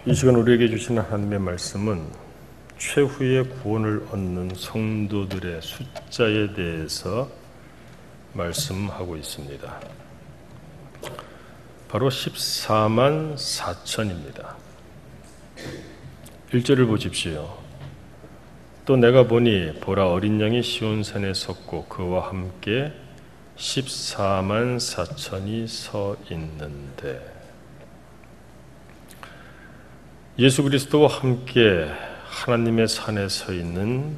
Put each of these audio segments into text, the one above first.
이 시간 우리에게 주시는 하나님의 말씀은 최후의 구원을 얻는 성도들의 숫자에 대해서 말씀하고 있습니다. 바로 14만 4천입니다. 1절을 보십시오. 또 내가 보니 보라 어린 양이 시온산에 섰고 그와 함께 14만 4천이 서 있는데, 예수 그리스도와 함께 하나님의 산에 서 있는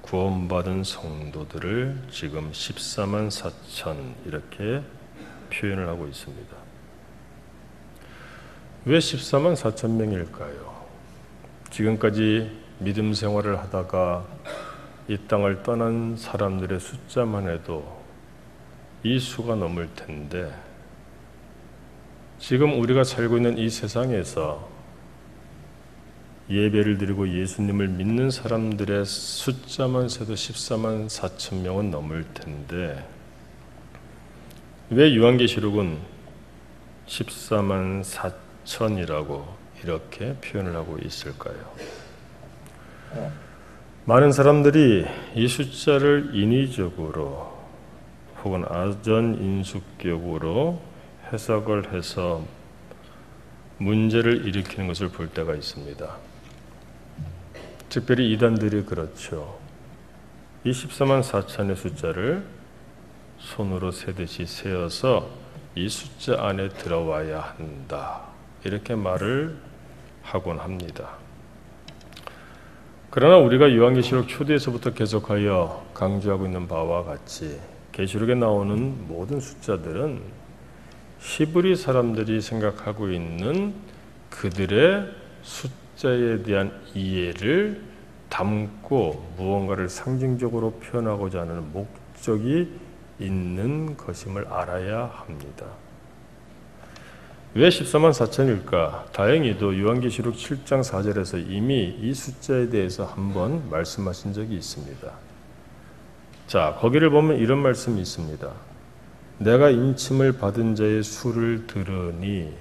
구원받은 성도들을 지금 14만 4천 이렇게 표현을 하고 있습니다. 왜 14만 4천 명일까요? 지금까지 믿음 생활을 하다가 이 땅을 떠난 사람들의 숫자만 해도 이 수가 넘을 텐데, 지금 우리가 살고 있는 이 세상에서 예배를 드리고 예수님을 믿는 사람들의 숫자만 세도 14만 4천 명은 넘을 텐데, 왜 요한계시록은 14만 4천이라고 이렇게 표현을 하고 있을까요? 많은 사람들이 이 숫자를 인위적으로 혹은 아전인수격으로 해석을 해서 문제를 일으키는 것을 볼 때가 있습니다. 특별히 이단들이 그렇죠. 이 14만 4천의 숫자를 손으로 세듯이 세어서 이 숫자 안에 들어와야 한다, 이렇게 말을 하곤 합니다. 그러나 우리가 요한계시록 초대에서부터 계속하여 강조하고 있는 바와 같이 계시록에 나오는 모든 숫자들은 히브리 사람들이 생각하고 있는 그들의 숫자에 대한 이해를 담고 무언가를 상징적으로 표현하고자 하는 목적이 있는 것임을 알아야 합니다. 왜 14만 4천일까? 다행히도 요한계시록 7장 4절에서 이미 이 숫자에 대해서 한번 말씀하신 적이 있습니다. 자, 거기를 보면 이런 말씀이 있습니다. 내가 인침을 받은 자의 수를 들으니,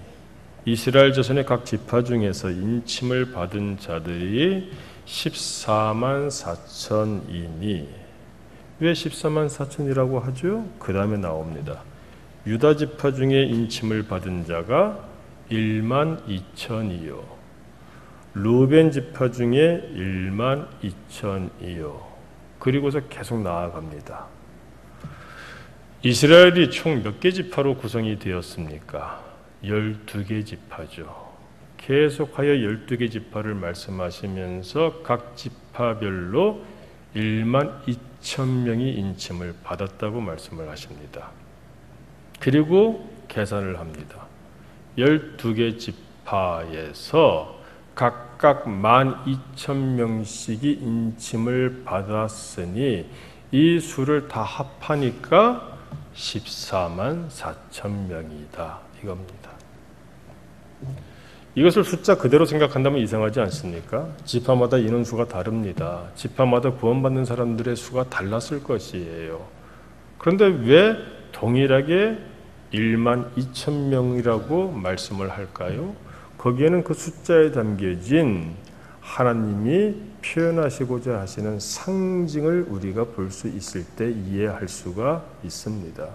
이스라엘 자손의 각 지파 중에서 인침을 받은 자들이 14만 4천이니, 왜 14만 4천이라고 하죠? 그 다음에 나옵니다. 유다 지파 중에 인침을 받은 자가 1만 2천이요, 루벤 지파 중에 1만 2천이요. 그리고서 계속 나아갑니다. 이스라엘이 총 몇 개 지파로 구성이 되었습니까? 12개 지파죠. 계속하여 12개 지파를 말씀하시면서 각 지파별로 1만 2천 명이 인침을 받았다고 말씀을 하십니다. 그리고 계산을 합니다. 12개 지파에서 각각 12,000명씩이 인침을 받았으니 이 수를 다 합하니까 14만 4천 명이다, 이겁니다. 이것을 숫자 그대로 생각한다면 이상하지 않습니까? 지파마다 인원수가 다릅니다. 지파마다 구원받는 사람들의 수가 달랐을 것이에요. 그런데 왜 동일하게 1만 2천 명이라고 말씀을 할까요? 거기에는 그 숫자에 담겨진 하나님이 표현하시고자 하시는 상징을 우리가 볼 수 있을 때 이해할 수가 있습니다.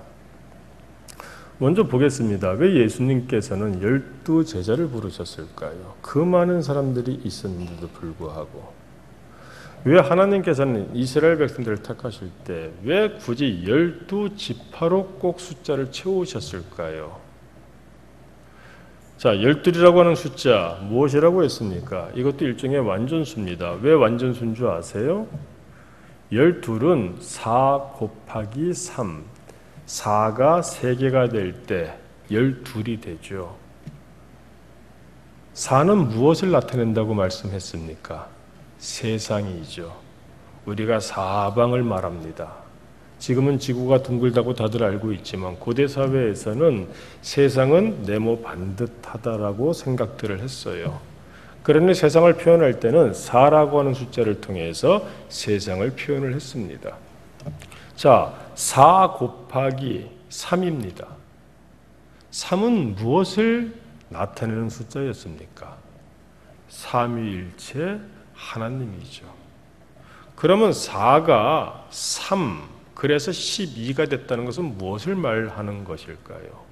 먼저 보겠습니다. 왜 예수님께서는 12제자를 부르셨을까요? 그 많은 사람들이 있었는데도 불구하고. 왜 하나님께서는 이스라엘 백성들을 택하실 때 왜 굳이 12지파로 꼭 숫자를 채우셨을까요? 자, 12이라고 하는 숫자 무엇이라고 했습니까? 이것도 일종의 완전수입니다. 왜 완전수인 줄 아세요? 12은 4 곱하기 3, 4가 3개가 될 때 12이 되죠. 4는 무엇을 나타낸다고 말씀했습니까? 세상이죠. 우리가 사방을 말합니다. 지금은 지구가 둥글다고 다들 알고 있지만 고대 사회에서는 세상은 네모 반듯하다라고 생각들을 했어요. 그러니 세상을 표현할 때는 4라고 하는 숫자를 통해서 세상을 표현을 했습니다. 자, 4 곱하기 3입니다. 3은 무엇을 나타내는 숫자였습니까? 삼위일체 하나님이죠. 그러면 4가 3, 그래서 12가 됐다는 것은 무엇을 말하는 것일까요?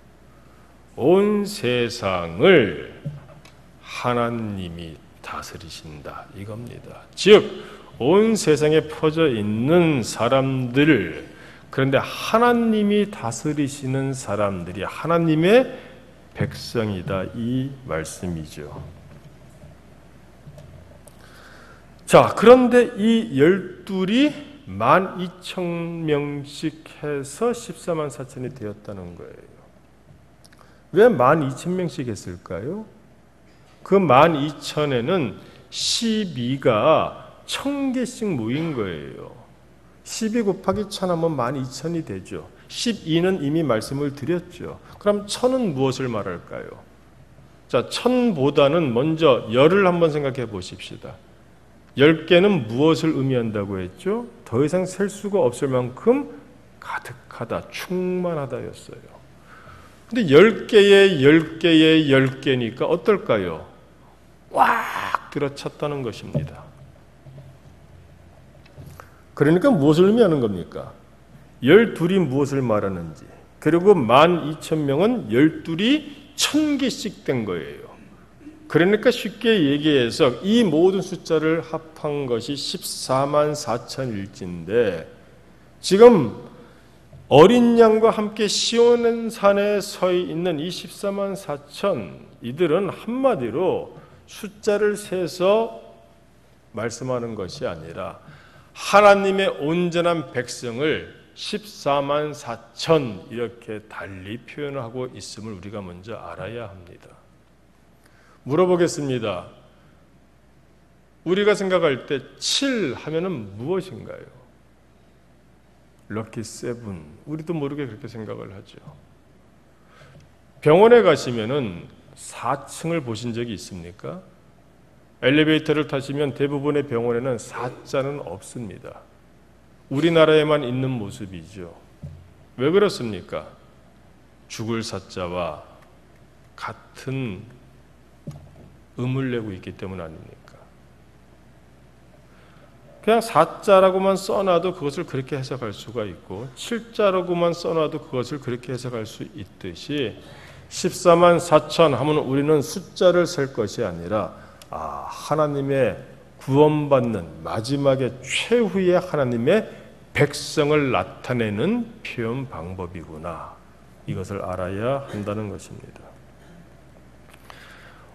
온 세상을 하나님이 다스리신다 이겁니다. 즉 온 세상에 퍼져 있는 사람들, 그런데 하나님이 다스리시는 사람들이 하나님의 백성이다 이 말씀이죠. 자, 그런데 이 12이 12,000명씩 해서 14만 4천이 되었다는 거예요. 왜 12,000명씩 했을까요? 그 12,000에는 12가 1,000개씩 모인 거예요. 12 곱하기 1,000 하면 12,000이 되죠. 12는 이미 말씀을 드렸죠. 그럼 1,000은 무엇을 말할까요? 자, 1,000보다는 먼저 열을 한번 생각해 보십시다. 10개는 무엇을 의미한다고 했죠? 더 이상 셀 수가 없을 만큼 가득하다, 충만하다였어요. 근데 10개의 10개의 10개니까 어떨까요? 꽉 들어찼다는 것입니다. 그러니까 무엇을 의미하는 겁니까? 12이 무엇을 말하는지, 그리고 12,000명은 12이 1,000개씩 된 거예요. 그러니까 쉽게 얘기해서 이 모든 숫자를 합한 것이 14만 4천일지인데, 지금 어린 양과 함께 시온산에 서 있는 이 14만 4천, 이들은 한마디로 숫자를 세서 말씀하는 것이 아니라 하나님의 온전한 백성을 14만 4천 이렇게 달리 표현하고 있음을 우리가 먼저 알아야 합니다. 물어보겠습니다. 우리가 생각할 때 7 하면은 무엇인가요? 럭키 세븐. 우리도 모르게 그렇게 생각을 하죠. 병원에 가시면은 4층을 보신 적이 있습니까? 엘리베이터를 타시면 대부분의 병원에는 4자는 없습니다. 우리나라에만 있는 모습이죠. 왜 그렇습니까? 죽을 사자와 같은 음을 내고 있기 때문 아닙니까? 그냥 4자라고만 써놔도 그것을 그렇게 해석할 수가 있고 7자라고만 써놔도 그것을 그렇게 해석할 수 있듯이 14만 4천 하면 우리는 숫자를 셀 것이 아니라 하나님의 구원받는 마지막에 최후의 하나님의 백성을 나타내는 표현 방법이구나. 이것을 알아야 한다는 것입니다.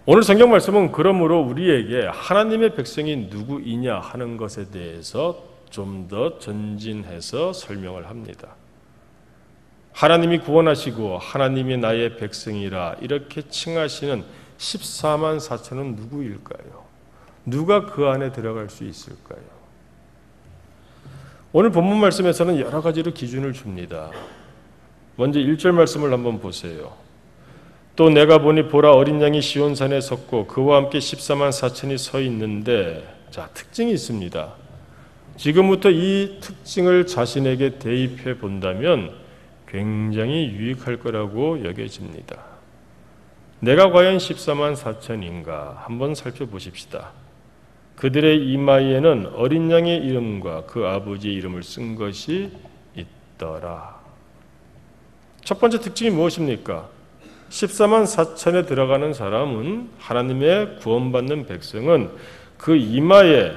오늘 성경 말씀은 그러므로 우리에게 하나님의 백성이 누구이냐 하는 것에 대해서 좀 더 전진해서 설명을 합니다. 하나님이 구원하시고 하나님이 나의 백성이라 이렇게 칭하시는 14만 4천은 누구일까요? 누가 그 안에 들어갈 수 있을까요? 오늘 본문 말씀에서는 여러 가지로 기준을 줍니다. 먼저 1절 말씀을 한번 보세요. 또 내가 보니 보라 어린 양이 시온산에 섰고 그와 함께 14만 4천이 서 있는데, 자, 특징이 있습니다. 지금부터 이 특징을 자신에게 대입해 본다면 굉장히 유익할 거라고 여겨집니다. 내가 과연 14만 4천인가 한번 살펴보십시다. 그들의 이마에는 어린 양의 이름과 그 아버지의 이름을 쓴 것이 있더라. 첫 번째 특징이 무엇입니까? 14만 4천에 들어가는 사람은, 하나님의 구원받는 백성은 그 이마에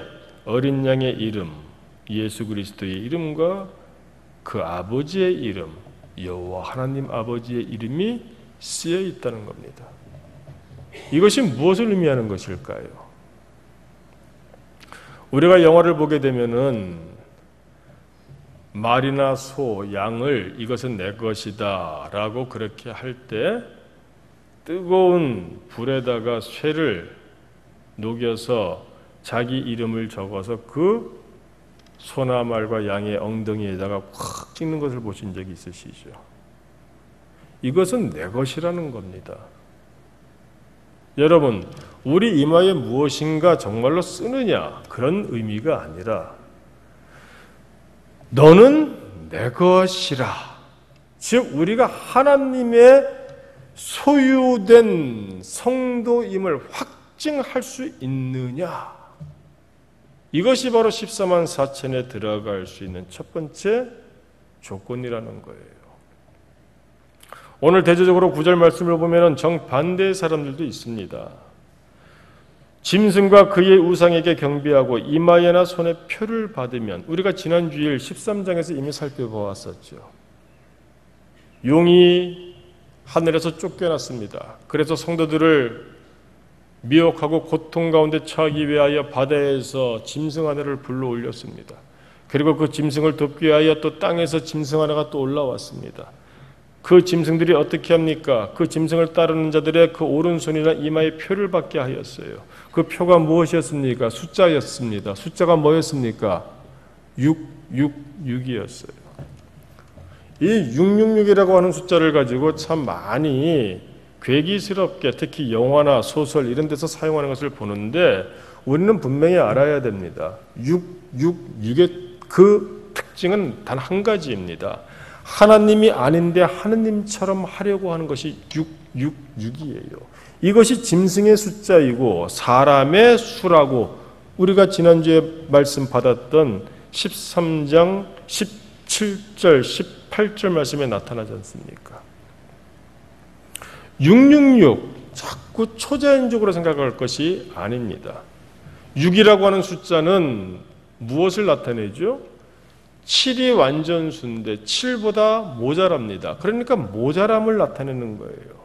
어린 양의 이름, 예수 그리스도의 이름과 그 아버지의 이름, 여호와 하나님 아버지의 이름이 쓰여 있다는 겁니다. 이것이 무엇을 의미하는 것일까요? 우리가 영화를 보게 되면은 말이나 소, 양을 이것은 내 것이다 라고 그렇게 할 때 뜨거운 불에다가 쇠를 녹여서 자기 이름을 적어서 그 소나 말과 양의 엉덩이에다가 콱 찍는 것을 보신 적이 있으시죠? 이것은 내 것이라는 겁니다. 여러분, 우리 이마에 무엇인가 정말로 쓰느냐 그런 의미가 아니라 너는 내 것이라, 즉 우리가 하나님의 소유된 성도임을 특징할 수 있느냐? 이것이 바로 14만 4천에 들어갈 수 있는 첫 번째 조건이라는 거예요. 오늘 대조적으로 9절 말씀을 보면 정반대의 사람들도 있습니다. 짐승과 그의 우상에게 경배하고 이마에나 손에 표를 받으면, 우리가 지난 주일 13장에서 이미 살펴보았었죠. 용이 하늘에서 쫓겨났습니다. 그래서 성도들을 미혹하고 고통 가운데 처하기 위하여 바다에서 짐승 하나를 불러 올렸습니다. 그리고 그 짐승을 돕기 위하여 또 땅에서 짐승 하나가 또 올라왔습니다. 그 짐승들이 어떻게 합니까? 그 짐승을 따르는 자들의 그 오른손이나 이마에 표를 받게 하였어요. 그 표가 무엇이었습니까? 숫자였습니다. 숫자가 뭐였습니까? 666이었어요. 이 666이라고 하는 숫자를 가지고 참 많이 괴기스럽게, 특히 영화나 소설 이런 데서 사용하는 것을 보는데, 우리는 분명히 알아야 됩니다. 666의 그 특징은 단 한 가지입니다. 하나님이 아닌데 하느님처럼 하려고 하는 것이 666이에요. 이것이 짐승의 숫자이고 사람의 수라고 우리가 지난주에 말씀 받았던 13장 17절 18절 말씀에 나타나지 않습니까? 666 자꾸 초자연적으로 생각할 것이 아닙니다. 6이라고 하는 숫자는 무엇을 나타내죠? 7이 완전수인데 7보다 모자랍니다. 그러니까 모자람을 나타내는 거예요.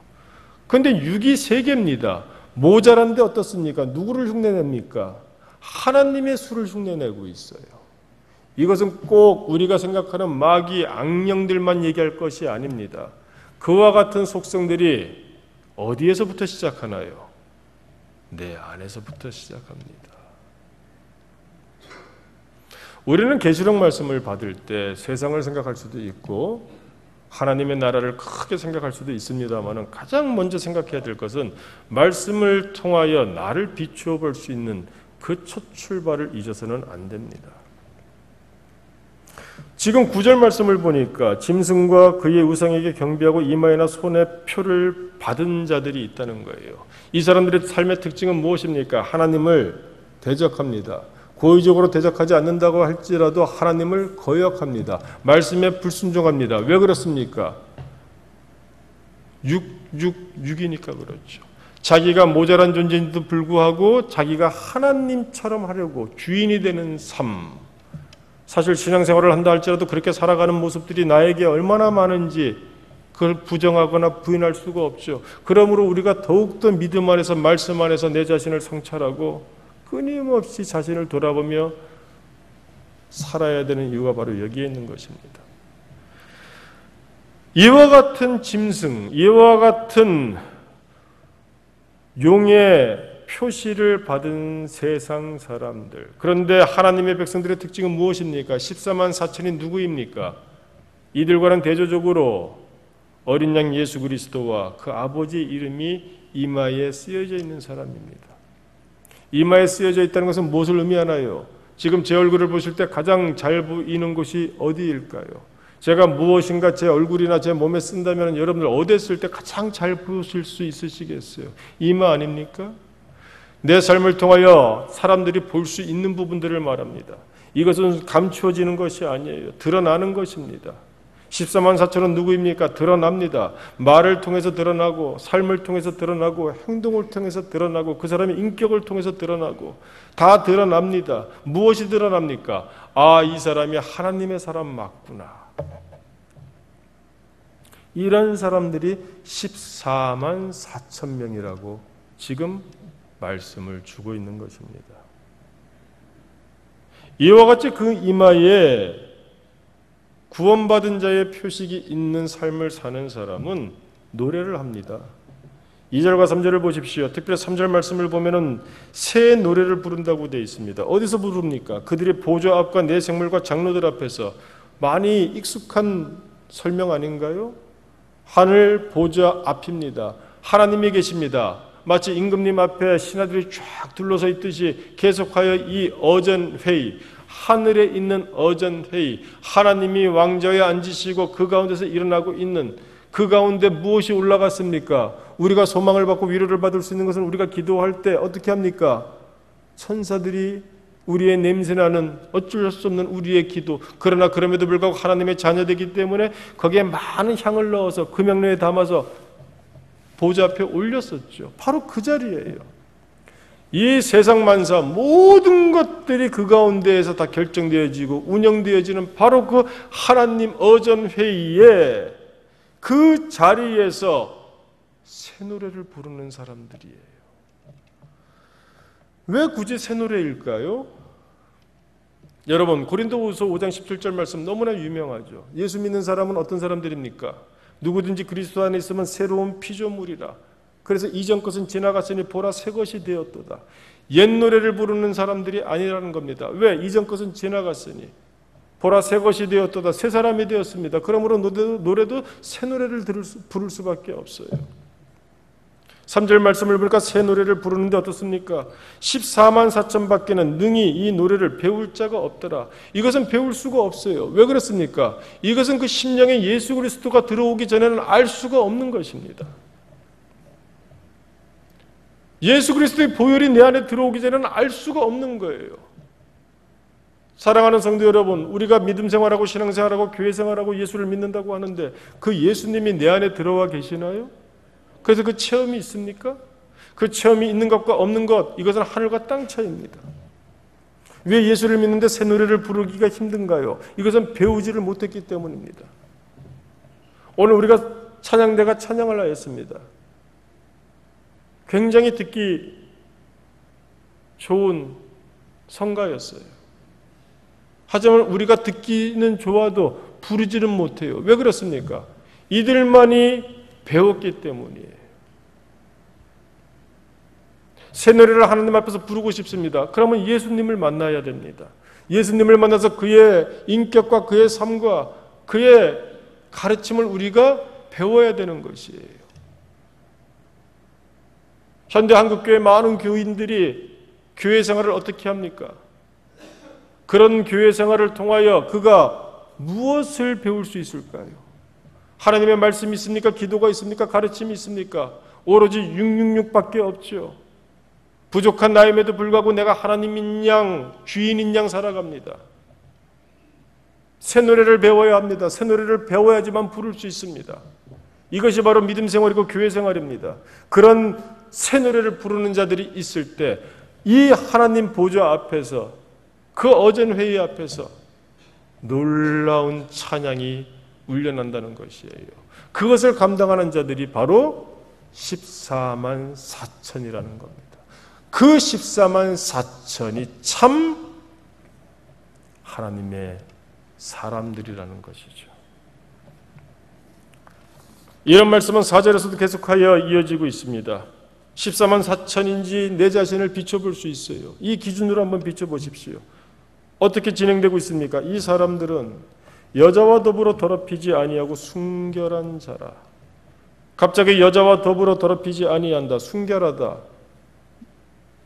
그런데 6이 3개입니다. 모자란데 어떻습니까? 누구를 흉내냅니까? 하나님의 수를 흉내내고 있어요. 이것은 꼭 우리가 생각하는 마귀 악령들만 얘기할 것이 아닙니다. 그와 같은 속성들이 어디에서부터 시작하나요? 내 안에서부터 시작합니다. 우리는 계시록 말씀을 받을 때 세상을 생각할 수도 있고 하나님의 나라를 크게 생각할 수도 있습니다만, 가장 먼저 생각해야 될 것은 말씀을 통하여 나를 비추어 볼 수 있는 그 첫 출발을 잊어서는 안 됩니다. 지금 9절 말씀을 보니까 짐승과 그의 우상에게 경배하고 이마에나 손에 표를 받은 자들이 있다는 거예요. 이 사람들의 삶의 특징은 무엇입니까? 하나님을 대적합니다. 고의적으로 대적하지 않는다고 할지라도 하나님을 거역합니다. 말씀에 불순종합니다. 왜 그렇습니까? 6이니까 그렇죠. 자기가 모자란 존재인데도 불구하고 자기가 하나님처럼 하려고 주인이 되는 삶. 사실 신앙생활을 한다 할지라도 그렇게 살아가는 모습들이 나에게 얼마나 많은지 그걸 부정하거나 부인할 수가 없죠. 그러므로 우리가 더욱더 믿음 안에서, 말씀 안에서 내 자신을 성찰하고 끊임없이 자신을 돌아보며 살아야 되는 이유가 바로 여기에 있는 것입니다. 이와 같은 짐승, 이와 같은 용의 표시를 받은 세상 사람들. 그런데 하나님의 백성들의 특징은 무엇입니까? 14만 4천이 누구입니까? 이들과는 대조적으로 어린 양 예수 그리스도와 그 아버지의 이름이 이마에 쓰여져 있는 사람입니다. 이마에 쓰여져 있다는 것은 무엇을 의미하나요? 지금 제 얼굴을 보실 때 가장 잘 보이는 곳이 어디일까요? 제가 무엇인가 제 얼굴이나 제 몸에 쓴다면 여러분들 어디에 쓸 때 가장 잘 보실 수 있으시겠어요? 이마 아닙니까? 내 삶을 통하여 사람들이 볼 수 있는 부분들을 말합니다. 이것은 감추어지는 것이 아니에요. 드러나는 것입니다. 14만 4천은 누구입니까? 드러납니다. 말을 통해서 드러나고, 삶을 통해서 드러나고, 행동을 통해서 드러나고, 그 사람의 인격을 통해서 드러나고, 다 드러납니다. 무엇이 드러납니까? 아, 이 사람이 하나님의 사람 맞구나. 이런 사람들이 14만 4천 명이라고 지금 말씀을 주고 있는 것입니다. 이와 같이 그 이마에 구원받은 자의 표식이 있는 삶을 사는 사람은 노래를 합니다. 2절과 3절을 보십시오. 특별히 3절 말씀을 보면은 새 노래를 부른다고 되어 있습니다. 어디서 부릅니까? 그들의 보좌 앞과 내 생물과 장로들 앞에서. 많이 익숙한 설명 아닌가요? 하늘 보좌 앞입니다. 하나님이 계십니다. 마치 임금님 앞에 신하들이 쫙 둘러서 있듯이 계속하여 이 어전회의, 하늘에 있는 어전회의, 하나님이 왕좌에 앉으시고 그 가운데서 일어나고 있는 그 가운데 무엇이 올라갔습니까? 우리가 소망을 받고 위로를 받을 수 있는 것은 우리가 기도할 때 어떻게 합니까? 천사들이 우리의 냄새나는 어쩔 수 없는 우리의 기도, 그러나 그럼에도 불구하고 하나님의 자녀되기 때문에 거기에 많은 향을 넣어서 금양로에 담아서 보좌 앞에 올렸었죠. 바로 그 자리예요. 이 세상 만사 모든 것들이 그 가운데에서 다 결정되어지고 운영되어지는 바로 그 하나님 어전회의에 그 자리에서 새 노래를 부르는 사람들이에요. 왜 굳이 새 노래일까요? 여러분, 고린도후서 5장 17절 말씀 너무나 유명하죠. 예수 믿는 사람은 어떤 사람들입니까? 누구든지 그리스도 안에 있으면 새로운 피조물이라. 그래서 이전 것은 지나갔으니 보라 새 것이 되었도다. 옛 노래를 부르는 사람들이 아니라는 겁니다. 왜? 이전 것은 지나갔으니 보라 새 것이 되었도다. 새 사람이 되었습니다. 그러므로 노래도 새 노래를 부를 수밖에 없어요. 3절 말씀을 보니까 새 노래를 부르는데 어떻습니까? 14만 4천 밖에는 능히 이 노래를 배울 자가 없더라. 이것은 배울 수가 없어요. 왜 그렇습니까? 이것은 그 심령에 예수 그리스도가 들어오기 전에는 알 수가 없는 것입니다. 예수 그리스도의 보혈이 내 안에 들어오기 전에는 알 수가 없는 거예요. 사랑하는 성도 여러분, 우리가 믿음 생활하고 신앙 생활하고 교회 생활하고 예수를 믿는다고 하는데 그 예수님이 내 안에 들어와 계시나요? 그래서 그 체험이 있습니까? 그 체험이 있는 것과 없는 것, 이것은 하늘과 땅 차이입니다. 왜 예수를 믿는데 새 노래를 부르기가 힘든가요? 이것은 배우지를 못했기 때문입니다. 오늘 우리가 찬양대가 찬양을 하였습니다. 굉장히 듣기 좋은 성가였어요. 하지만 우리가 듣기는 좋아도 부르지는 못해요. 왜 그렇습니까? 이들만이 배웠기 때문이에요. 새 노래를 하나님 앞에서 부르고 싶습니다. 그러면 예수님을 만나야 됩니다. 예수님을 만나서 그의 인격과 그의 삶과 그의 가르침을 우리가 배워야 되는 것이에요. 현대 한국교회 많은 교인들이 교회 생활을 어떻게 합니까? 그런 교회 생활을 통하여 그가 무엇을 배울 수 있을까요? 하나님의 말씀이 있습니까? 기도가 있습니까? 가르침이 있습니까? 오로지 666밖에 없죠. 부족한 나임에도 불구하고 내가 하나님인 양, 주인인 양 살아갑니다. 새 노래를 배워야 합니다. 새 노래를 배워야지만 부를 수 있습니다. 이것이 바로 믿음 생활이고 교회 생활입니다. 그런 새 노래를 부르는 자들이 있을 때 이 하나님 보좌 앞에서 그 어전 회의 앞에서 놀라운 찬양이 울려난다는 것이에요. 그것을 감당하는 자들이 바로 14만 4천이라는 겁니다. 그 14만 4천이 참 하나님의 사람들이라는 것이죠. 이런 말씀은 4절에서도 계속하여 이어지고 있습니다. 14만 4천인지 내 자신을 비춰볼 수 있어요. 이 기준으로 한번 비춰보십시오. 어떻게 진행되고 있습니까? 이 사람들은 여자와 더불어 더럽히지 아니하고 순결한 자라. 갑자기 여자와 더불어 더럽히지 아니한다, 순결하다.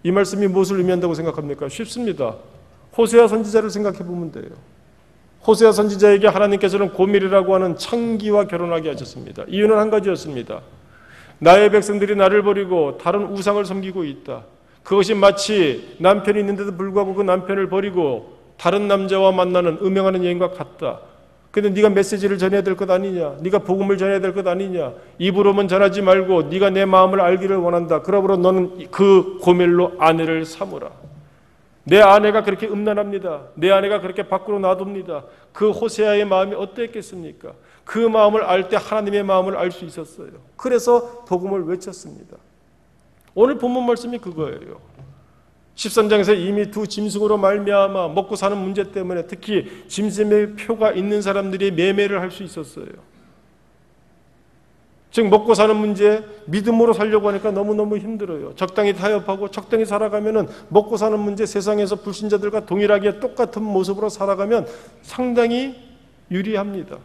이 말씀이 무엇을 의미한다고 생각합니까? 쉽습니다. 호세아 선지자를 생각해 보면 돼요. 호세아 선지자에게 하나님께서는 고멜이라고 하는 창기와 결혼하게 하셨습니다. 이유는 한 가지였습니다. 나의 백성들이 나를 버리고 다른 우상을 섬기고 있다. 그것이 마치 남편이 있는데도 불구하고 그 남편을 버리고 다른 남자와 만나는 음행하는 여인과 같다. 근데 네가 메시지를 전해야 될 것 아니냐? 네가 복음을 전해야 될 것 아니냐? 입으로만 전하지 말고 네가 내 마음을 알기를 원한다. 그러므로 너는 그 고멜로 아내를 삼으라. 내 아내가 그렇게 음란합니다. 내 아내가 그렇게 밖으로 놔둡니다. 그 호세아의 마음이 어땠겠습니까? 그 마음을 알 때 하나님의 마음을 알 수 있었어요. 그래서 복음을 외쳤습니다. 오늘 본문 말씀이 그거예요. 13장에서 이미 두 짐승으로 말미암아 먹고 사는 문제 때문에 특히 짐승의 표가 있는 사람들이 매매를 할 수 있었어요. 즉 먹고 사는 문제, 믿음으로 살려고 하니까 너무너무 힘들어요. 적당히 타협하고 적당히 살아가면은 먹고 사는 문제, 세상에서 불신자들과 동일하게 똑같은 모습으로 살아가면 상당히 유리합니다.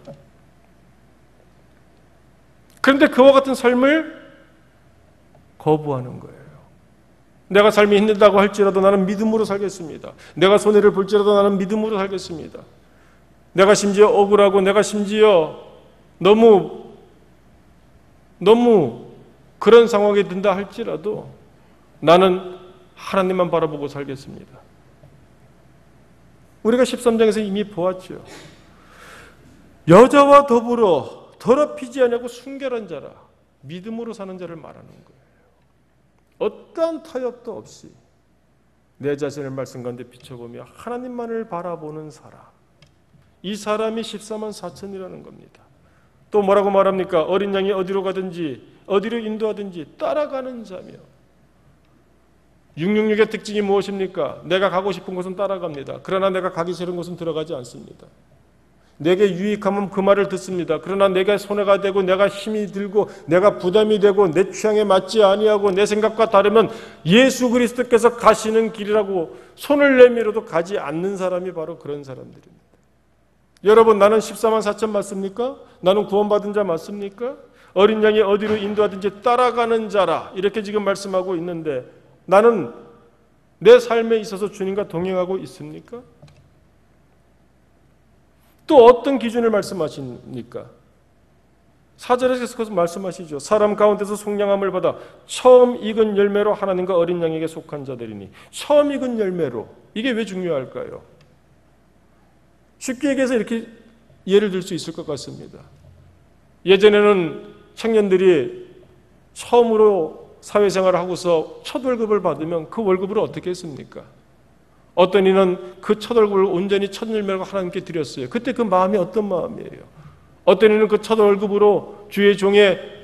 그런데 그와 같은 삶을 거부하는 거예요. 내가 삶이 힘들다고 할지라도 나는 믿음으로 살겠습니다. 내가 손해를 볼지라도 나는 믿음으로 살겠습니다. 내가 심지어 억울하고 내가 심지어 너무 너무 그런 상황에 든다 할지라도 나는 하나님만 바라보고 살겠습니다. 우리가 13장에서 이미 보았죠. 여자와 더불어 더럽히지 않냐고 순결한 자라, 믿음으로 사는 자를 말하는 거예요. 어떠한 타협도 없이 내 자신을 말씀 가운데 비춰보며 하나님만을 바라보는 사람, 이 사람이 14만 4천이라는 겁니다. 또 뭐라고 말합니까? 어린 양이 어디로 가든지 어디로 인도하든지 따라가는 자며, 666의 특징이 무엇입니까? 내가 가고 싶은 곳은 따라갑니다. 그러나 내가 가기 싫은 곳은 들어가지 않습니다. 내게 유익하면 그 말을 듣습니다. 그러나 내가 손해가 되고 내가 힘이 들고 내가 부담이 되고 내 취향에 맞지 아니하고 내 생각과 다르면 예수 그리스도께서 가시는 길이라고 손을 내밀어도 가지 않는 사람이 바로 그런 사람들입니다. 여러분, 나는 14만 4천 맞습니까? 나는 구원받은 자 맞습니까? 어린 양이 어디로 인도하든지 따라가는 자라, 이렇게 지금 말씀하고 있는데 나는 내 삶에 있어서 주님과 동행하고 있습니까? 또 어떤 기준을 말씀하십니까? 4절에서 계속 말씀하시죠. 사람 가운데서 속량함을 받아 처음 익은 열매로 하나님과 어린 양에게 속한 자들이니, 처음 익은 열매로, 이게 왜 중요할까요? 쉽게 얘기해서 이렇게 예를 들 수 있을 것 같습니다. 예전에는 청년들이 처음으로 사회생활을 하고서 첫 월급을 받으면 그 월급을 어떻게 했습니까? 어떤 이는 그 첫 월급을 온전히 첫 열매로 하나님께 드렸어요. 그때 그 마음이 어떤 마음이에요? 어떤 이는 그 첫 월급으로 주의 종의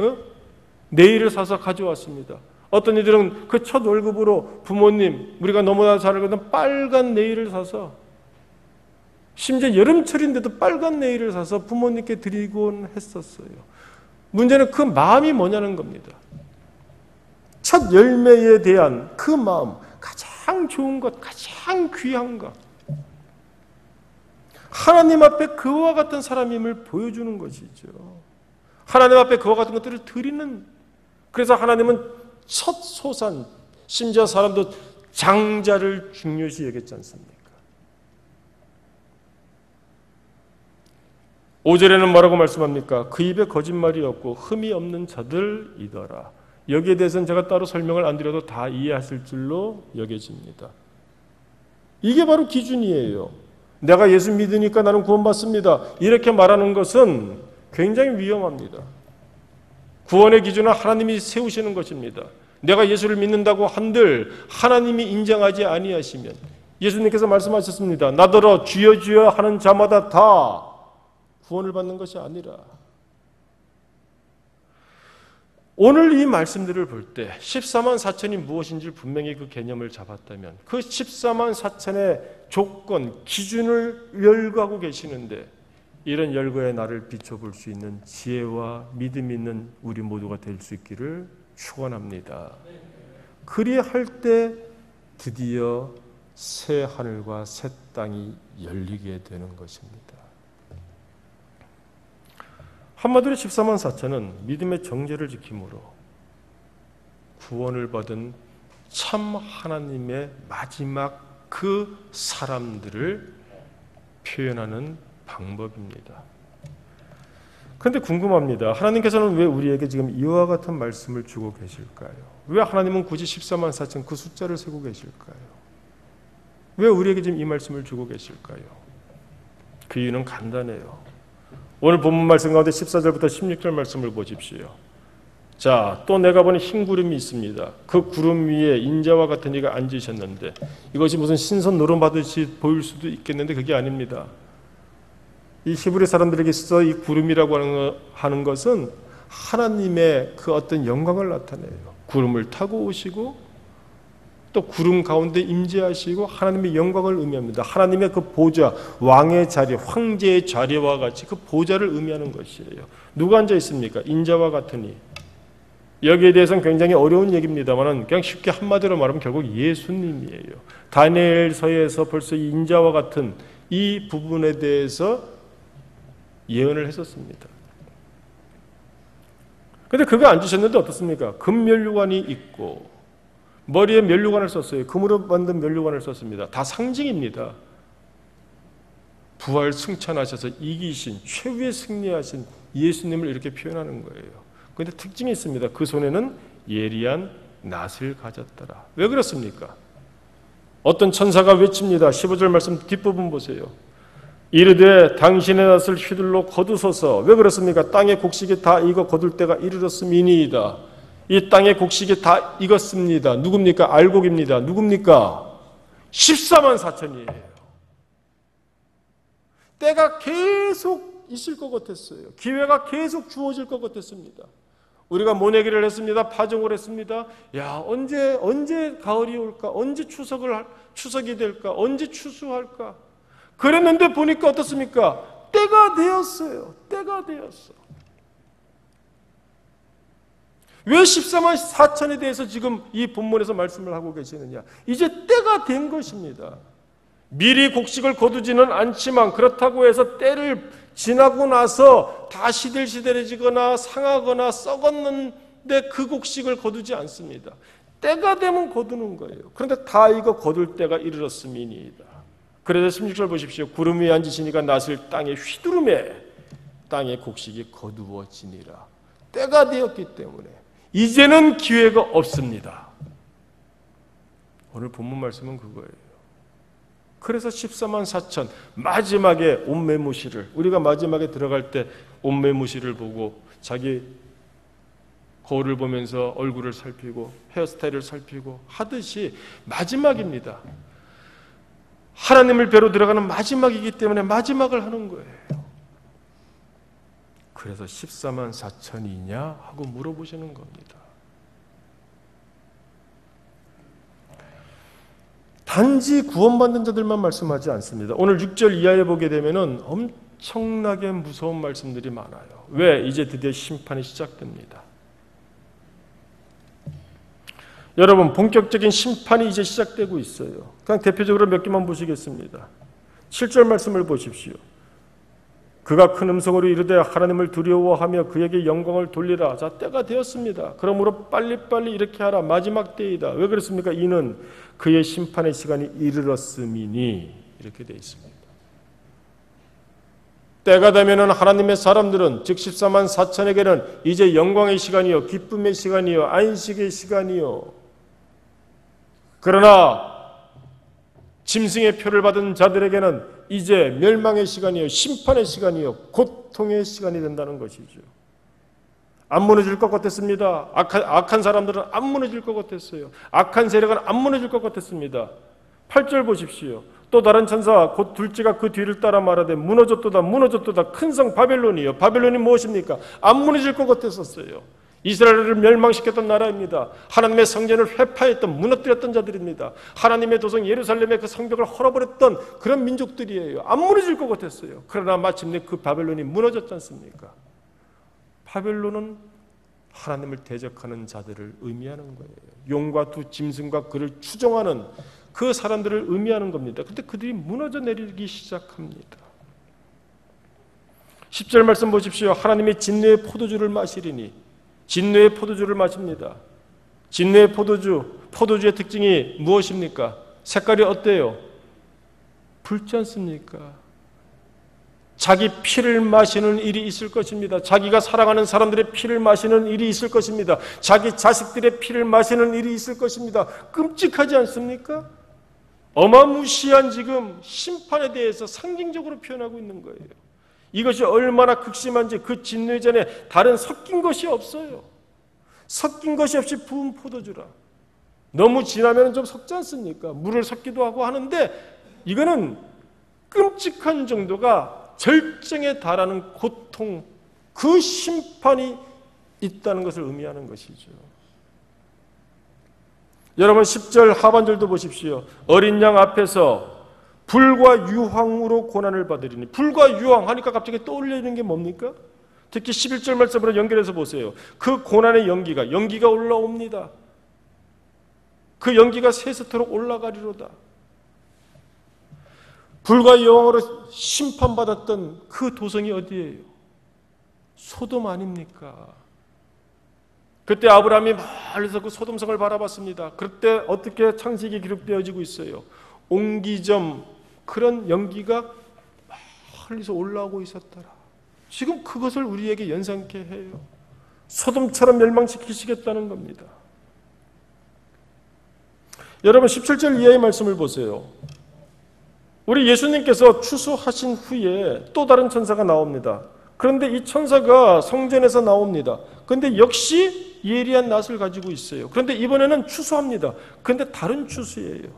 네일을 사서 가져왔습니다. 어떤 이들은 그 첫 월급으로 부모님, 우리가 너무나 잘 알거든 빨간 네일을 사서, 심지어 여름철인데도 빨간 네일을 사서 부모님께 드리곤 했었어요. 문제는 그 마음이 뭐냐는 겁니다. 첫 열매에 대한 그 마음, 가장 좋은 것, 가장 귀한 것, 하나님 앞에 그와 같은 사람임을 보여주는 것이죠. 하나님 앞에 그와 같은 것들을 드리는, 그래서 하나님은 첫 소산, 심지어 사람도 장자를 중요시 여겼지 않습니까? 5절에는 뭐라고 말씀합니까? 그 입에 거짓말이 없고 흠이 없는 자들이더라. 여기에 대해서는 제가 따로 설명을 안 드려도 다 이해하실 줄로 여겨집니다. 이게 바로 기준이에요. 내가 예수 믿으니까 나는 구원받습니다, 이렇게 말하는 것은 굉장히 위험합니다. 구원의 기준은 하나님이 세우시는 것입니다. 내가 예수를 믿는다고 한들 하나님이 인정하지 아니하시면, 예수님께서 말씀하셨습니다. 나더러 주여 주여 하는 자마다 다 구원을 받는 것이 아니라, 오늘 이 말씀들을 볼 때 14만 4천이 무엇인지 분명히 그 개념을 잡았다면 그 14만 4천의 조건, 기준을 열거하고 계시는데, 이런 열거의 나를 비춰볼 수 있는 지혜와 믿음 있는 우리 모두가 될 수 있기를 축원합니다. 그리할 때 드디어 새 하늘과 새 땅이 열리게 되는 것입니다. 한마디로 14만 4천은 믿음의 정죄를 지킴으로 구원을 받은 참 하나님의 마지막 그 사람들을 표현하는 방법입니다. 그런데 궁금합니다. 하나님께서는 왜 우리에게 지금 이와 같은 말씀을 주고 계실까요? 왜 하나님은 굳이 14만 4천 그 숫자를 세고 계실까요? 왜 우리에게 지금 이 말씀을 주고 계실까요? 그 이유는 간단해요. 오늘 본문 말씀 가운데 14절부터 16절 말씀을 보십시오. 자, 또 내가 보니 흰 구름이 있습니다. 그 구름 위에 인자와 같은 이가 앉으셨는데, 이것이 무슨 신선 노름받듯이 보일 수도 있겠는데 그게 아닙니다. 이 히브리 사람들에게 있어서 이 구름이라고 하는 것은 하나님의 그 어떤 영광을 나타내요. 구름을 타고 오시고 또 구름 가운데 임재하시고 하나님의 영광을 의미합니다. 하나님의 그 보좌, 왕의 자리, 황제의 자리와 같이 그 보좌를 의미하는 것이에요. 누가 앉아 있습니까? 인자와 같으니. 여기에 대해서는 굉장히 어려운 얘기입니다만 그냥 쉽게 한마디로 말하면 결국 예수님이에요. 다니엘서에서 벌써 이 인자와 같은 이 부분에 대해서 예언을 했었습니다. 그런데 그가 앉으셨는데 어떻습니까? 금면류관이 있고 머리에 면류관을 썼어요. 금으로 만든 면류관을 썼습니다. 다 상징입니다. 부활 승천하셔서 이기신, 최후의 승리하신 예수님을 이렇게 표현하는 거예요. 그런데 특징이 있습니다. 그 손에는 예리한 낫을 가졌더라. 왜 그렇습니까? 어떤 천사가 외칩니다. 15절 말씀 뒷부분 보세요. 이르되 당신의 낫을 휘둘러 거두소서. 왜 그렇습니까? 땅의 곡식이 다 익어 거둘 때가 이르렀음이니이다. 이 땅의 곡식이 다 익었습니다. 누굽니까? 알곡입니다. 누굽니까? 14만 4천이에요. 때가 계속 있을 것 같았어요. 기회가 계속 주어질 것 같았습니다. 우리가 모내기를 했습니다. 파종을 했습니다. 야, 언제 가을이 올까? 언제 추석이 될까? 언제 추수할까? 그랬는데 보니까 어떻습니까? 때가 되었어요. 때가 되었어. 왜 14만 4천에 대해서 지금 이 본문에서 말씀을 하고 계시느냐? 이제 때가 된 것입니다. 미리 곡식을 거두지는 않지만 그렇다고 해서 때를 지나고 나서 다 시들시들해지거나 상하거나 썩었는데 그 곡식을 거두지 않습니다. 때가 되면 거두는 거예요. 그런데 다 이거 거둘 때가 이르렀음이니이다. 그래서 16절 보십시오. 구름 위에 앉으시니까 낫을 땅에 휘두르매 땅의 곡식이 거두어지니라. 때가 되었기 때문에 이제는 기회가 없습니다. 오늘 본문 말씀은 그거예요. 그래서 14만 4천 마지막에 옷매무시를, 우리가 마지막에 들어갈 때 옷매무시를 보고 자기 거울을 보면서 얼굴을 살피고 헤어스타일을 살피고 하듯이 마지막입니다. 하나님을 뵈러 들어가는 마지막이기 때문에 마지막을 하는 거예요. 그래서 14만 4천이냐 하고 물어보시는 겁니다. 단지 구원받는 자들만 말씀하지 않습니다. 오늘 6절 이하에 보게 되면 엄청나게 무서운 말씀들이 많아요. 왜? 이제 드디어 심판이 시작됩니다. 여러분, 본격적인 심판이 이제 시작되고 있어요. 그냥 대표적으로 몇 개만 보시겠습니다. 7절 말씀을 보십시오. 그가 큰 음성으로 이르되 하나님을 두려워하며 그에게 영광을 돌리라. 자, 때가 되었습니다. 그러므로 빨리빨리 이렇게 하라. 마지막 때이다. 왜 그렇습니까? 이는 그의 심판의 시간이 이르렀음이니 이렇게 되어 있습니다. 때가 되면 하나님의 사람들은 즉 14만 4천에게는 이제 영광의 시간이요 기쁨의 시간이요 안식의 시간이요, 그러나 짐승의 표를 받은 자들에게는 이제 멸망의 시간이요 심판의 시간이요 고통의 시간이 된다는 것이죠. 안 무너질 것 같았습니다. 악한 사람들은 안 무너질 것 같았어요. 악한 세력은 안 무너질 것 같았습니다. 8절 보십시오. 또 다른 천사와 곧 둘째가 그 뒤를 따라 말하되 무너졌도다 무너졌도다 큰 성 바벨론이요. 바벨론이 무엇입니까? 안 무너질 것 같았었어요. 이스라엘을 멸망시켰던 나라입니다. 하나님의 성전을 회파했던 무너뜨렸던 자들입니다. 하나님의 도성 예루살렘의 그 성벽을 헐어버렸던 그런 민족들이에요. 안 무너질 것 같았어요. 그러나 마침내 그 바벨론이 무너졌지 않습니까? 바벨론은 하나님을 대적하는 자들을 의미하는 거예요. 용과 두 짐승과 그를 추종하는 그 사람들을 의미하는 겁니다. 그런데 그들이 무너져 내리기 시작합니다. 10절 말씀 보십시오. 하나님의 진노의 포도주를 마시리니, 진노의 포도주를 마십니다. 진노의 포도주의 특징이 무엇입니까? 색깔이 어때요? 붉지 않습니까? 자기 피를 마시는 일이 있을 것입니다. 자기가 사랑하는 사람들의 피를 마시는 일이 있을 것입니다. 자기 자식들의 피를 마시는 일이 있을 것입니다. 끔찍하지 않습니까? 어마무시한 지금 심판에 대해서 상징적으로 표현하고 있는 거예요. 이것이 얼마나 극심한지 그 진노 전에 다른 섞인 것이 없어요. 섞인 것이 없이 부은 포도주라. 너무 진하면 좀 섞지 않습니까? 물을 섞기도 하고 하는데 이거는 끔찍한 정도가 절정에 달하는 고통, 그 심판이 있다는 것을 의미하는 것이죠. 여러분 10절 하반절도 보십시오. 어린 양 앞에서 불과 유황으로 고난을 받으리니, 불과 유황 하니까 갑자기 떠올리는 게 뭡니까? 특히 11절 말씀으로 연결해서 보세요. 그 고난의 연기가 올라옵니다. 그 연기가 새스토록 올라가리로다. 불과 유황으로 심판받았던 그 도성이 어디예요? 소돔 아닙니까? 그때 아브라함이 멀리서 그 소돔성을 바라봤습니다. 그때 어떻게 창세기 기록되어지고 있어요? 옹기점 그런 연기가 멀리서 올라오고 있었더라. 지금 그것을 우리에게 연상케 해요. 소돔처럼 멸망시키시겠다는 겁니다. 여러분 17절 이하의 말씀을 보세요. 우리 예수님께서 추수하신 후에 또 다른 천사가 나옵니다. 그런데 이 천사가 성전에서 나옵니다. 그런데 역시 예리한 낫을 가지고 있어요. 그런데 이번에는 추수합니다. 그런데 다른 추수예요.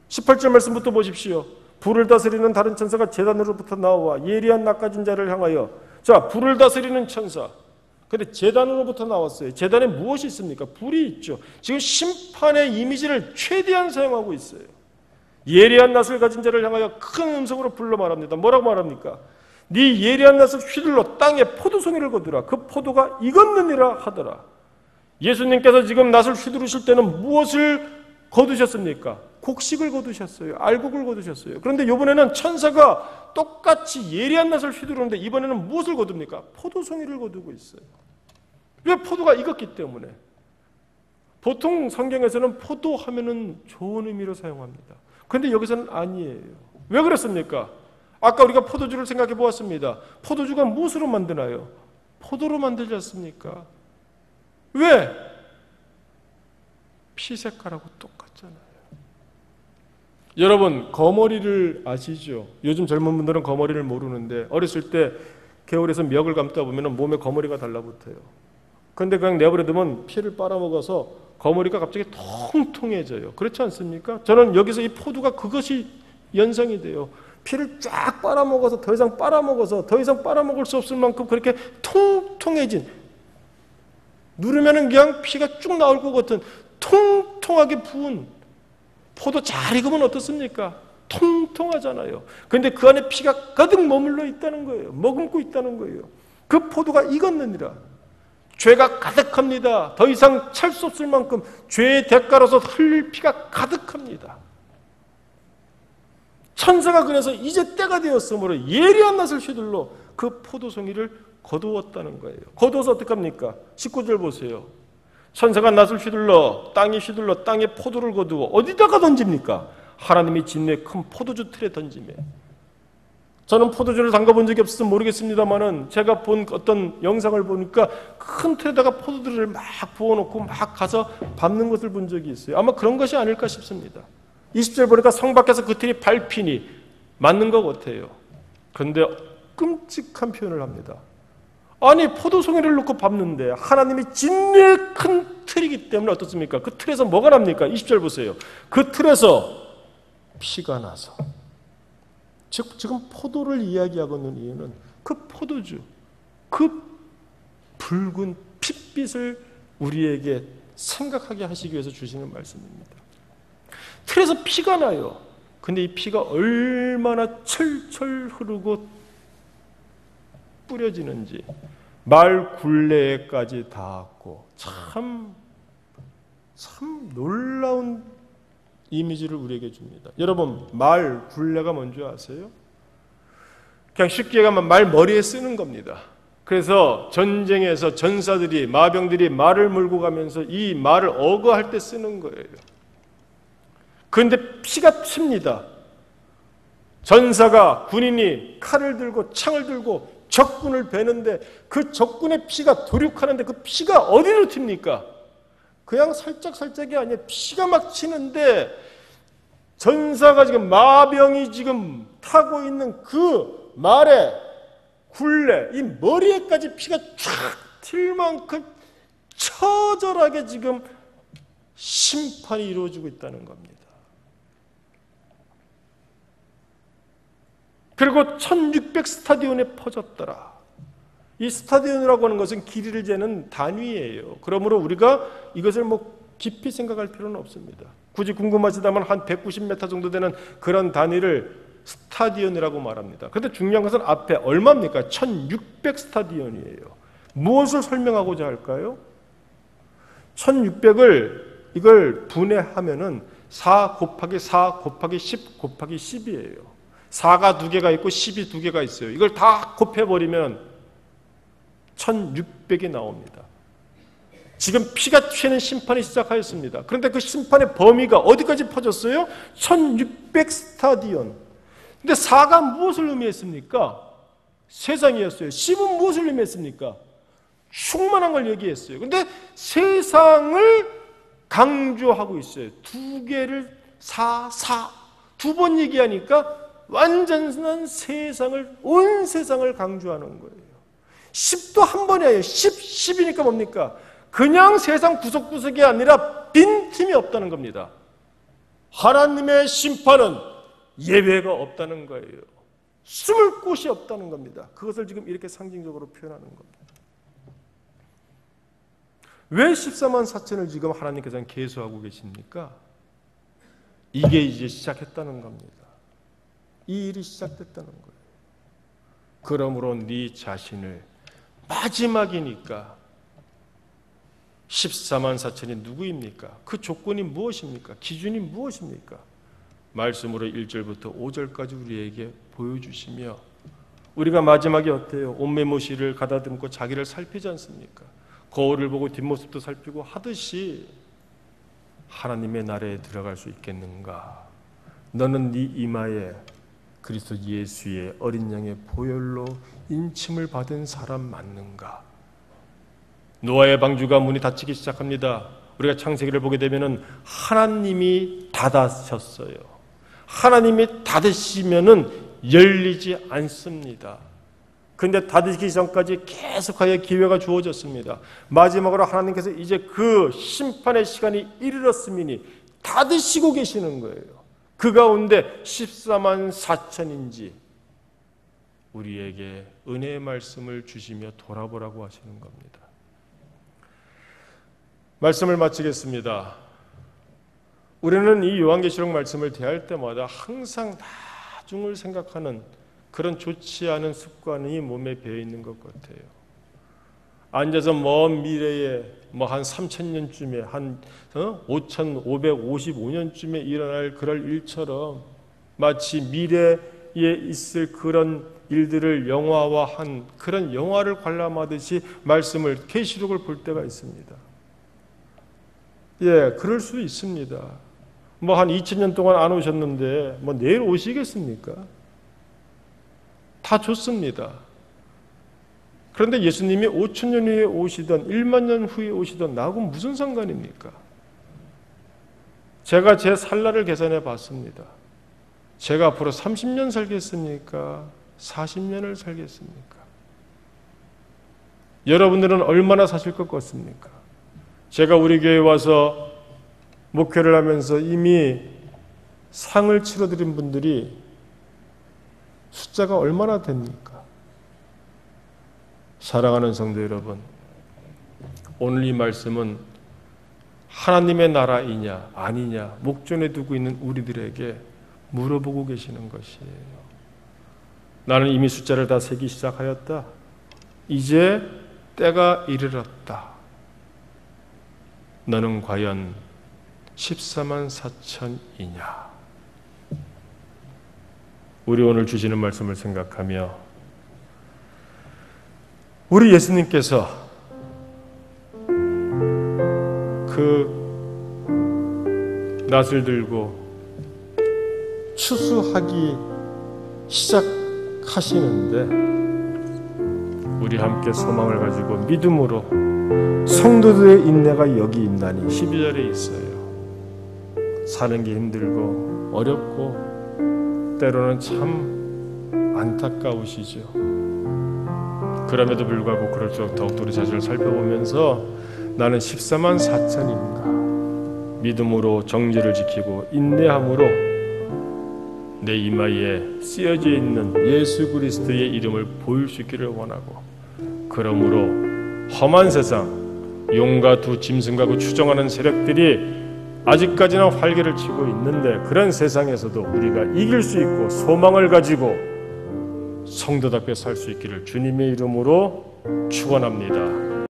18절 말씀부터 보십시오. 불을 다스리는 다른 천사가 제단으로부터 나와 예리한 낫 가진 자를 향하여, 자, 불을 다스리는 천사. 근데 제단으로부터 나왔어요. 제단에 무엇이 있습니까? 불이 있죠. 지금 심판의 이미지를 최대한 사용하고 있어요. 예리한 낫을 가진 자를 향하여 큰 음성으로 불러 말합니다. 뭐라고 말합니까? 네 예리한 낫을 휘둘러 땅에 포도송이를 거두라. 그 포도가 익었느니라 하더라. 예수님께서 지금 낫을 휘두르실 때는 무엇을 거두셨습니까? 곡식을 거두셨어요. 알곡을 거두셨어요. 그런데 이번에는 천사가 똑같이 예리한 낫을 휘두르는데 이번에는 무엇을 거둡니까? 포도송이를 거두고 있어요. 왜? 포도가 익었기 때문에. 보통 성경에서는 포도 하면은 좋은 의미로 사용합니다. 그런데 여기서는 아니에요. 왜 그렇습니까? 아까 우리가 포도주를 생각해 보았습니다. 포도주가 무엇으로 만드나요? 포도로 만들지 않습니까? 왜? 피 색깔하고 똑같잖아요. 여러분, 거머리를 아시죠? 요즘 젊은 분들은 거머리를 모르는데 어렸을 때 겨울에서 멱을 감다 보면 몸에 거머리가 달라붙어요. 그런데 그냥 내버려두면 피를 빨아먹어서 거머리가 갑자기 통통해져요. 그렇지 않습니까? 저는 여기서 이 포도가 그것이 연상이 돼요. 피를 쫙 빨아먹어서 더 이상 빨아먹을 수 없을 만큼 그렇게 통통해진, 누르면은 그냥 피가 쭉 나올 것 같은 통통하게 부은 포도 잘 익으면 어떻습니까? 통통하잖아요. 그런데 그 안에 피가 가득 머물러 있다는 거예요. 머금고 있다는 거예요. 그 포도가 익었느니라. 죄가 가득합니다. 더 이상 찰 수 없을 만큼 죄의 대가로서 흘릴 피가 가득합니다. 천사가 그래서 이제 때가 되었으므로 예리한 낫을 휘둘러 그 포도송이를 거두었다는 거예요. 거두어서 어떡합니까? 19절 보세요. 천사가 낫을 휘둘러 땅에 포도를 거두어 어디다가 던집니까? 하나님이 진노의 큰 포도주 틀에 던지며. 저는 포도주를 담가본 적이 없어서 모르겠습니다만은 제가 본 어떤 영상을 보니까 큰 틀에다가 포도들을 막 부어놓고 막 가서 밟는 것을 본 적이 있어요. 아마 그런 것이 아닐까 싶습니다. 20절 보니까 성 밖에서 그 틀이 밟히니 맞는 것 같아요. 그런데 끔찍한 표현을 합니다. 아니, 포도송이를 놓고 밟는데 하나님이 진리의 큰 틀이기 때문에 어떻습니까? 그 틀에서 뭐가 납니까? 20절 보세요. 그 틀에서 피가 나서. 즉 지금 포도를 이야기하고 있는 이유는 그 포도주, 그 붉은 핏빛을 우리에게 생각하게 하시기 위해서 주시는 말씀입니다. 틀에서 피가 나요. 근데 이 피가 얼마나 철철 흐르고 뿌려지는지 말 굴레까지 닿았고 참 놀라운 이미지를 우리에게 줍니다. 여러분, 말 굴레가 뭔지 아세요? 그냥 쉽게 얘기하면 말 머리에 쓰는 겁니다. 그래서 전쟁에서 전사들이, 마병들이 말을 몰고 가면서 이 말을 어거할 때 쓰는 거예요. 그런데 피가 튑니다. 전사가, 군인이 칼을 들고 창을 들고 적군을 베는데 그 적군의 피가 도륙하는데 그 피가 어디로 튑니까? 그냥 살짝살짝이 아니라 피가 막 치는데 전사가 지금 마병이 지금 타고 있는 그 말의 굴레, 이 머리에까지 피가 쫙 튈 만큼 처절하게 지금 심판이 이루어지고 있다는 겁니다. 그리고 1600 스타디온에 퍼졌더라. 이 스타디온이라고 하는 것은 길이를 재는 단위예요. 그러므로 우리가 이것을 깊이 생각할 필요는 없습니다. 굳이 궁금하시다면 한 190m 정도 되는 그런 단위를 스타디온이라고 말합니다. 그런데 중요한 것은 앞에 얼마입니까? 1600 스타디온이에요. 무엇을 설명하고자 할까요? 1600을 이걸 분해하면은 4 곱하기 4 곱하기 10 곱하기 10이에요. 4가 2개가 있고 10이 2개가 있어요. 이걸 다 곱해버리면 1600이 나옵니다. 지금 피가 튀는 심판이 시작하였습니다. 그런데 그 심판의 범위가 어디까지 퍼졌어요? 1600 스타디온. 근데 4가 무엇을 의미했습니까? 세상이었어요. 10은 무엇을 의미했습니까? 충만한 걸 얘기했어요. 근데 세상을 강조하고 있어요. 두 개를 두 번 얘기하니까 완전한 세상을, 온 세상을 강조하는 거예요. 10도 한 번이 아니에요. 10이니까 뭡니까? 그냥 세상 구석구석이 아니라 빈틈이 없다는 겁니다. 하나님의 심판은 예외가 없다는 거예요. 숨을 곳이 없다는 겁니다. 그것을 지금 이렇게 상징적으로 표현하는 겁니다. 왜 14만 4천을 지금 하나님께서는 계수하고 계십니까? 이게 이제 시작했다는 겁니다. 이 일이 시작됐다는 거예요. 그러므로 네 자신을, 마지막이니까 14만 4천이 누구입니까? 그 조건이 무엇입니까? 기준이 무엇입니까? 말씀으로 1절부터 5절까지 우리에게 보여주시며, 우리가 마지막에 어때요? 옷매무시를 가다듬고 자기를 살피지 않습니까? 거울을 보고 뒷모습도 살피고 하듯이 하나님의 나라에 들어갈 수 있겠는가? 너는 네 이마에 그리스도 예수의 어린 양의 보혈로 인침을 받은 사람 맞는가? 노아의 방주가 문이 닫히기 시작합니다. 우리가 창세기를 보게 되면은 하나님이 닫으셨어요. 하나님이 닫으시면은 열리지 않습니다. 근데 닫으시기 전까지 계속하여 기회가 주어졌습니다. 마지막으로 하나님께서 이제 그 심판의 시간이 이르렀으니 닫으시고 계시는 거예요. 그 가운데 14만 4천인지 우리에게 은혜의 말씀을 주시며 돌아보라고 하시는 겁니다. 말씀을 마치겠습니다. 우리는 이 요한계시록 말씀을 대할 때마다 항상 나중을 생각하는 그런 좋지 않은 습관이 몸에 배어 있는 것 같아요. 앉아서 먼 미래에 한 3,000년쯤에 한 5,555년쯤에 일어날 그럴 일처럼 마치 미래에 있을 그런 일들을 영화화한 그런 영화를 관람하듯이 말씀을, 계시록을 볼 때가 있습니다. 예, 그럴 수도 있습니다. 한 2,000년 동안 안 오셨는데 내일 오시겠습니까? 다 좋습니다. 그런데 예수님이 5,000년 후에 오시던 1만 년 후에 오시던 나하고 무슨 상관입니까? 제가 제 살날을 계산해 봤습니다. 제가 앞으로 30년 살겠습니까? 40년을 살겠습니까? 여러분들은 얼마나 사실 것 같습니까? 제가 우리 교회에 와서 목회를 하면서 이미 상을 치러드린 분들이 숫자가 얼마나 됩니까? 사랑하는 성도 여러분, 오늘 이 말씀은 하나님의 나라이냐 아니냐 목전에 두고 있는 우리들에게 물어보고 계시는 것이에요. 나는 이미 숫자를 다 세기 시작하였다. 이제 때가 이르렀다. 너는 과연 14만 4천이냐? 우리 오늘 주시는 말씀을 생각하며 우리 예수님께서 그 낫을 들고 추수하기 시작하시는데 우리 함께 소망을 가지고 믿음으로 성도들의 인내가 여기 있나니 12절에 있어요. 사는 게 힘들고 어렵고 때로는 참 안타까우시죠. 그럼에도 불구하고 그럴수록 더욱더 우리 자신을 살펴보면서 나는 14만 4천인가 믿음으로 정죄를 지키고 인내함으로 내 이마에 쓰여져 있는 예수 그리스도의 이름을 보일 수 있기를 원하고, 그러므로 험한 세상, 용과 두 짐승과 그 추종하는 세력들이 아직까지는 활개를 치고 있는데 그런 세상에서도 우리가 이길 수 있고 소망을 가지고 성도답게 살 수 있기를 주님의 이름으로 축원합니다.